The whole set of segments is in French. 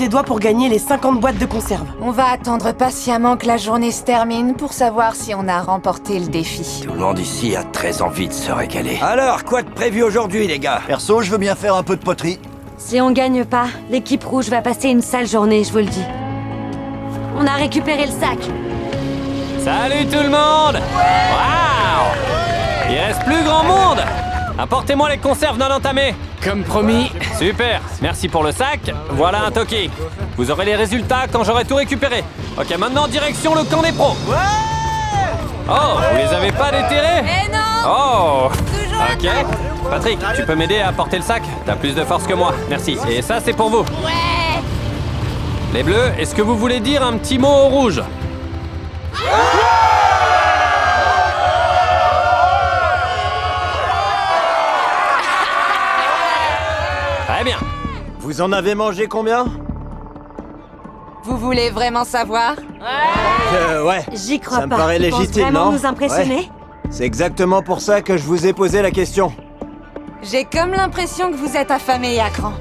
des doigts pour gagner les 50 boîtes de conserve. On va attendre patiemment que la journée se termine pour savoir si on a remporté le défi. Tout le monde ici a très envie de se régaler. Alors, quoi de prévu aujourd'hui, les gars? Perso, je veux bien faire un peu de poterie. Si on gagne pas, l'équipe rouge va passer une sale journée, je vous le dis. On a récupéré le sac. Salut tout le monde! Waouh! Il reste plus grand monde! Apportez-moi les conserves non entamées! Comme promis. Super, merci pour le sac. Voilà un toki. Vous aurez les résultats quand j'aurai tout récupéré. Ok, maintenant direction le camp des pros. Oh, vous les avez pas déterrés? Eh non! Oh! Toujours Ok. Patrick, tu peux m'aider à porter le sac? T'as plus de force que moi. Merci. Et ça, c'est pour vous. Ouais! Les bleus, est-ce que vous voulez dire un petit mot au rouge? Très bien. Vous en avez mangé combien? Vous voulez vraiment savoir? Ouais. J'y crois Ça me pas. paraît Tu penses légitime, vraiment non? nous impressionner? Ouais. C'est exactement pour ça que je vous ai posé la question. J'ai comme l'impression que vous êtes affamés et à cran.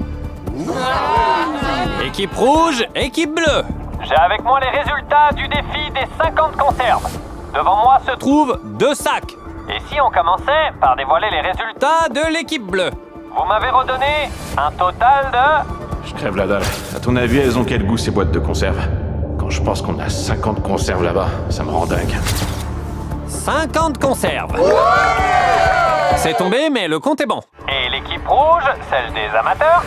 Équipe rouge, équipe bleue. J'ai avec moi les résultats du défi des 50 conserves. Devant moi se trouvent 2 sacs. Et si on commençait par dévoiler les résultats de l'équipe bleue? Vous m'avez redonné un total de... Je crève la dalle. À ton avis, elles ont quel goût ces boîtes de conserve? Quand je pense qu'on a 50 conserves là-bas, ça me rend dingue. 50 conserves. C'est tombé, mais le compte est bon. Et l'équipe rouge, celle des amateurs,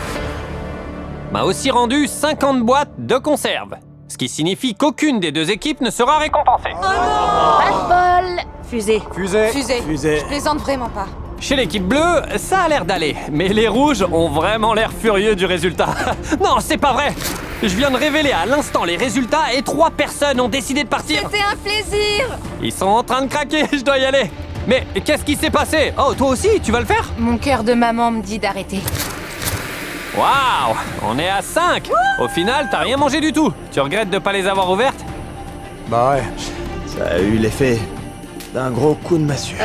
m'a aussi rendu 50 boîtes de conserve. Ce qui signifie qu'aucune des 2 équipes ne sera récompensée. Pas de bol! Fusée. Fusée. Fusée. Je plaisante vraiment pas. Chez l'équipe bleue, ça a l'air d'aller. Mais les rouges ont vraiment l'air furieux du résultat. Non, c'est pas vrai. Je viens de révéler à l'instant les résultats et 3 personnes ont décidé de partir. C'était un plaisir! Ils sont en train de craquer, je dois y aller. Mais qu'est-ce qui s'est passé? Oh, toi aussi, tu vas le faire? Mon cœur de maman me dit d'arrêter. Waouh, on est à 5. Au final, t'as rien mangé du tout. Tu regrettes de pas les avoir ouvertes? Bah ouais. Ça a eu l'effet d'un gros coup de massue.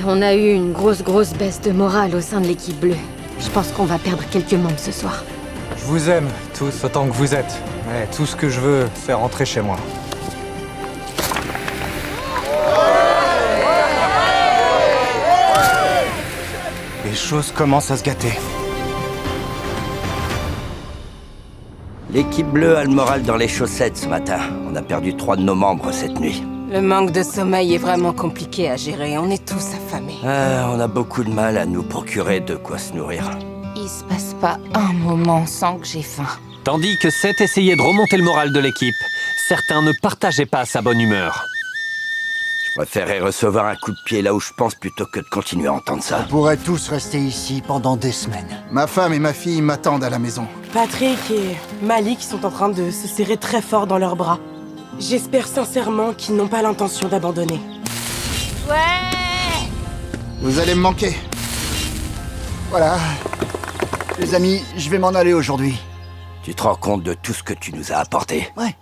On a eu une grosse baisse de morale au sein de l'équipe bleue. Je pense qu'on va perdre quelques membres ce soir. Je vous aime, tous autant que vous êtes. Ouais, tout ce que je veux, c'est rentrer chez moi. Les choses commencent à se gâter. L'équipe bleue a le moral dans les chaussettes ce matin. On a perdu 3 de nos membres cette nuit. Le manque de sommeil est vraiment compliqué à gérer. On est tous affamés. On a beaucoup de mal à nous procurer de quoi se nourrir. Il se passe pas un moment sans que j'ai faim. Tandis que Seth essayait de remonter le moral de l'équipe, certains ne partageaient pas sa bonne humeur. Je préférerais recevoir un coup de pied là où je pense plutôt que de continuer à entendre ça. On pourrait tous rester ici pendant des semaines. Ma femme et ma fille m'attendent à la maison. Patrick et Malik sont en train de se serrer très fort dans leurs bras. J'espère sincèrement qu'ils n'ont pas l'intention d'abandonner. Ouais! Vous allez me manquer. Voilà. Les amis, je vais m'en aller aujourd'hui. Tu te rends compte de tout ce que tu nous as apporté? Ouais.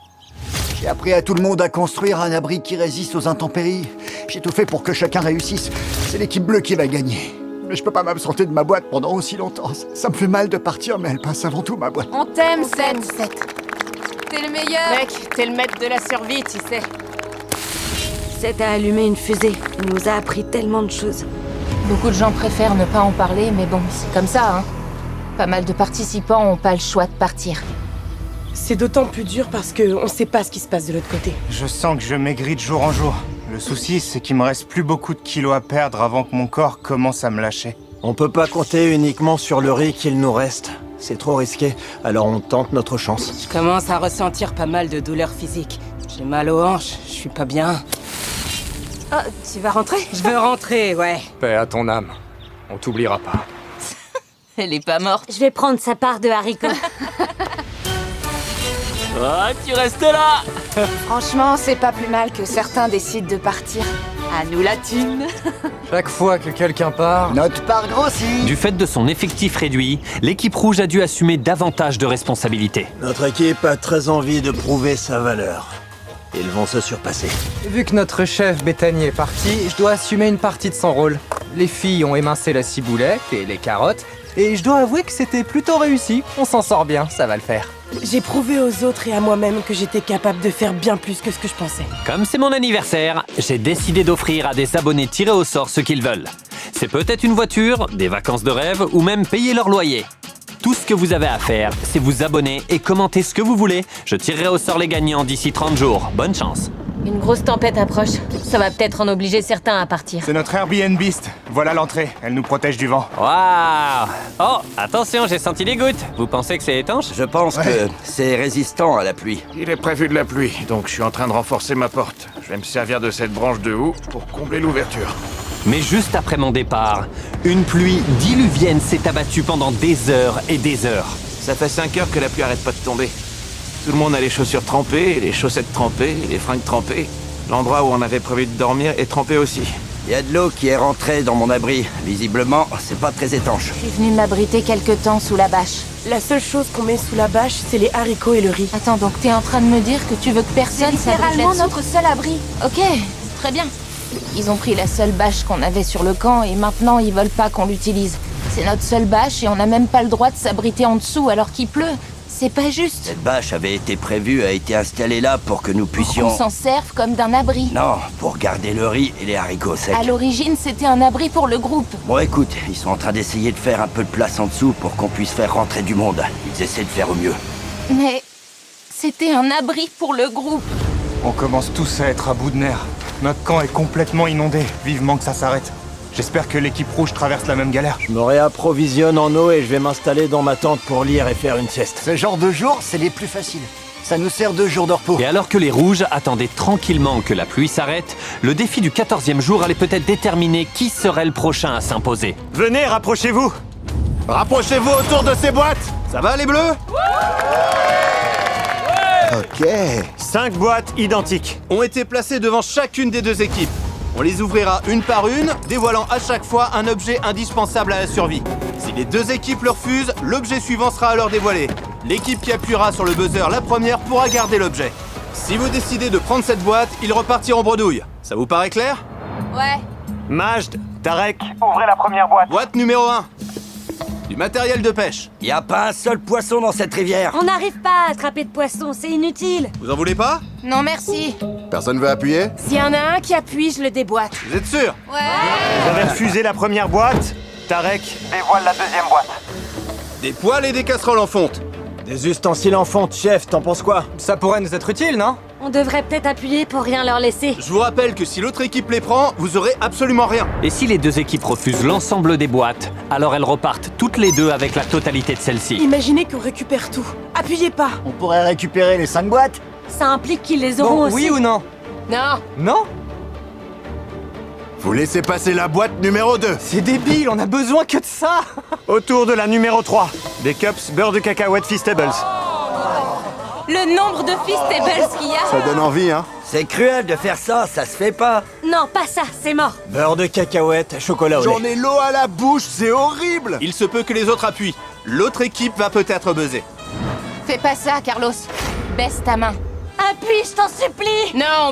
J'ai appris à tout le monde à construire un abri qui résiste aux intempéries. J'ai tout fait pour que chacun réussisse. C'est l'équipe bleue qui va gagner. Mais je peux pas m'absenter de ma boîte pendant aussi longtemps. Ça me fait mal de partir, mais elle passe avant tout ma boîte. On t'aime, Seth. T'es le meilleur. Mec, t'es le maître de la survie, tu sais. Seth a allumé une fusée. Il nous a appris tellement de choses. Beaucoup de gens préfèrent ne pas en parler, mais bon, c'est comme ça, hein. Pas mal de participants ont pas le choix de partir. C'est d'autant plus dur parce qu'on sait pas ce qui se passe de l'autre côté. Je sens que je maigris de jour en jour. Le souci, c'est qu'il me reste plus beaucoup de kilos à perdre avant que mon corps commence à me lâcher. On peut pas compter uniquement sur le riz qu'il nous reste. C'est trop risqué, alors on tente notre chance. Je commence à ressentir pas mal de douleurs physiques. J'ai mal aux hanches, je suis pas bien. Oh, tu vas rentrer? Je veux rentrer, ouais. Paix à ton âme. On t'oubliera pas. Elle est pas morte. Je vais prendre sa part de haricots. Ah, tu restes là! Franchement, c'est pas plus mal que certains décident de partir. À nous la thune. Chaque fois que quelqu'un part... Notre part grossit. Du fait de son effectif réduit, l'équipe rouge a dû assumer davantage de responsabilités. Notre équipe a très envie de prouver sa valeur. Ils vont se surpasser. Vu que notre chef Bethany est parti, je dois assumer une partie de son rôle. Les filles ont émincé la ciboulette et les carottes, Et je dois avouer que c'était plutôt réussi. On s'en sort bien, ça va le faire. J'ai prouvé aux autres et à moi-même que j'étais capable de faire bien plus que ce que je pensais. Comme c'est mon anniversaire, j'ai décidé d'offrir à des abonnés tirés au sort ce qu'ils veulent. C'est peut-être une voiture, des vacances de rêve ou même payer leur loyer. Tout ce que vous avez à faire, c'est vous abonner et commenter ce que vous voulez. Je tirerai au sort les gagnants d'ici 30 jours. Bonne chance. Une grosse tempête approche. Ça va peut-être en obliger certains à partir. C'est notre Airbnbist. Voilà l'entrée. Elle nous protège du vent. Waouh! Oh, attention, j'ai senti des gouttes. Vous pensez que c'est étanche? Je pense que c'est résistant à la pluie. Il est prévu de la pluie, donc je suis en train de renforcer ma porte. Je vais me servir de cette branche de houx pour combler l'ouverture. Mais juste après mon départ, une pluie diluvienne s'est abattue pendant des heures et des heures. Ça fait 5 heures que la pluie arrête pas de tomber. Tout le monde a les chaussures trempées, les chaussettes trempées, les fringues trempées. L'endroit où on avait prévu de dormir est trempé aussi. Il y a de l'eau qui est rentrée dans mon abri. Visiblement, c'est pas très étanche. Je suis venue m'abriter quelque temps sous la bâche. La seule chose qu'on met sous la bâche, c'est les haricots et le riz. Attends, donc t'es en train de me dire que tu veux que personne s'abrite Littéralement là-dessous? notre seul abri. Ok, très bien. Ils ont pris la seule bâche qu'on avait sur le camp et maintenant ils veulent pas qu'on l'utilise. C'est notre seule bâche et on n'a même pas le droit de s'abriter en dessous alors qu'il pleut. C'est pas juste. Cette bâche avait été prévue, a été installée là pour que nous puissions... On s'en serve comme d'un abri. Non, pour garder le riz et les haricots secs. À l'origine, c'était un abri pour le groupe. Bon, écoute, ils sont en train d'essayer de faire un peu de place en dessous pour qu'on puisse faire rentrer du monde. Ils essaient de faire au mieux. Mais c'était un abri pour le groupe. On commence tous à être à bout de nerfs. Notre camp est complètement inondé. Vivement que ça s'arrête. J'espère que l'équipe rouge traverse la même galère. Je me réapprovisionne en eau et je vais m'installer dans ma tente pour lire et faire une sieste. Ce genre de jours, c'est les plus faciles. Ça nous sert de jours de repos. Et alors que les rouges attendaient tranquillement que la pluie s'arrête, le défi du 14e jour allait peut-être déterminer qui serait le prochain à s'imposer. Venez, rapprochez-vous. Rapprochez-vous autour de ces boîtes. Ça va les bleus? Ok. 5 boîtes identiques ont été placées devant chacune des deux équipes. On les ouvrira une par une, dévoilant à chaque fois un objet indispensable à la survie. Si les deux équipes le refusent, l'objet suivant sera alors dévoilé. L'équipe qui appuiera sur le buzzer la première pourra garder l'objet. Si vous décidez de prendre cette boîte, ils repartiront bredouille. Ça vous paraît clair? Ouais. Majd, Tarek, Ouvrez la première boîte. boîte numéro 1. Du matériel de pêche. Y a pas un seul poisson dans cette rivière. On n'arrive pas à attraper de poissons, c'est inutile. Vous en voulez pas? Non, merci. Personne veut appuyer? S'il y en a un qui appuie, je le déboîte. Vous êtes sûr? Ouais. Vous avez refusé la première boîte? Tarek, Dévoile la deuxième boîte. des poêles et des casseroles en fonte. Des ustensiles en fonte, chef, t'en penses quoi? Ça pourrait nous être utile, non? On devrait peut-être appuyer pour rien leur laisser. Je vous rappelle que si l'autre équipe les prend, vous aurez absolument rien. Et si les deux équipes refusent l'ensemble des boîtes, alors elles repartent toutes les deux avec la totalité de celles-ci. Imaginez qu'on récupère tout. Appuyez pas. On pourrait récupérer les 5 boîtes? Ça implique qu'ils les auront Bon, aussi. oui ou non? Non. Non? Vous laissez passer la boîte numéro 2. C'est débile, on a besoin que de ça. Autour de la numéro 3. Des cups beurre de cacahuète Feastables. Le nombre de Feastables qu'il y a. Ça donne envie, hein? C'est cruel de faire ça, ça se fait pas. Non, pas ça, c'est mort. Beurre de cacahuète, chocolat au lait. J'en ai l'eau à la bouche, c'est horrible! Il se peut que les autres appuient. L'autre équipe va peut-être buzzer. Fais pas ça, Carlos. Baisse ta main. Appuie, je t'en supplie. Non,